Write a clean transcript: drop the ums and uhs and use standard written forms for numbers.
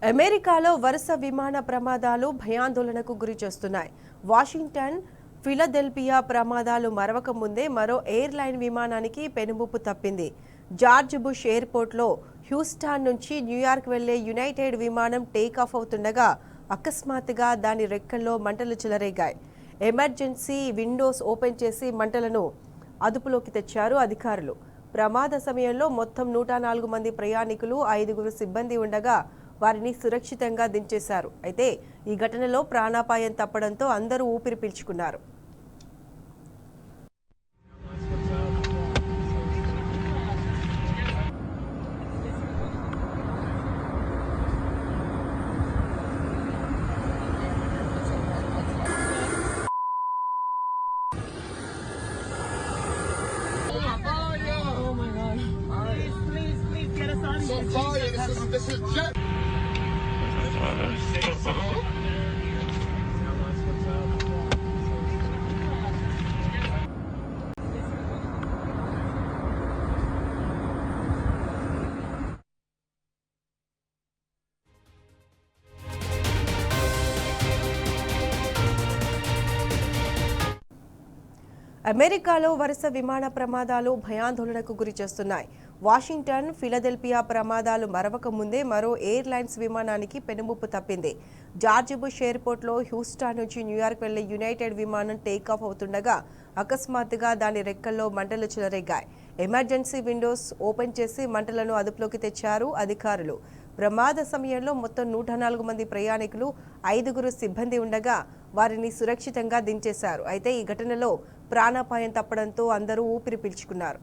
అమెరికాలో వరుస విమాన ప్రమాదాలు భయాందోళనకు గురి చేస్తున్నాయి. వాషింగ్టన్, ఫిలదెల్ఫియా ప్రమాదాలు మరవక ముందే మరో ఎయిర్లైన్ విమానానికి పెనుముప్పు తప్పింది. జార్జ్ బుష్ ఎయిర్పోర్ట్లో హ్యూస్టాన్ నుంచి న్యూయార్క్ వెళ్లే యునైటెడ్ విమానం టేకాఫ్ అవుతుండగా అకస్మాత్తుగా దాని రెక్కల్లో మంటలు చెలరేగాయి. ఎమర్జెన్సీ విండోస్ ఓపెన్ చేసి మంటలను అదుపులోకి తెచ్చారు అధికారులు. ప్రమాద సమయంలో మొత్తం 104 మంది ప్రయాణికులు, 5 సిబ్బంది ఉండగా వారిని సురక్షితంగా దించేశారు. అయితే ఈ ఘటనలో ప్రాణాపాయం తప్పడంతో అందరూ ఊపిరి పీల్చుకున్నారు. This is jet. అమెరికాలో వరుస విమాన ప్రమాదాలు భయాందోళనకు గురి చేస్తున్నాయి. వాషింగ్టన్, ఫిలదెల్ఫియా ప్రమాదాలు మరవక ముందే మరో ఎయిర్లైన్స్ విమానానికి పెనుముప్పు తప్పింది. జార్జ్ బుష్ ఎయిర్పోర్ట్లో హ్యూస్టాన్ నుంచి న్యూయార్క్ వెళ్లే యునైటెడ్ విమానం టేకాఫ్ అవుతుండగా అకస్మాత్తుగా దాని రెక్కల్లో మంటలు చెలరేగాయి. ఎమర్జెన్సీ విండోస్ ఓపెన్ చేసి మంటలను అదుపులోకి తెచ్చారు అధికారులు. ప్రమాద సమయంలో మొత్తం 104 మంది ప్రయాణికులు, 5 సిబ్బంది ఉండగా వారిని సురక్షితంగా దించేశారు. అయితే ఈ ఘటనలో ప్రాణాపాయం తప్పడంతో అందరూ ఊపిరి పీల్చుకున్నారు.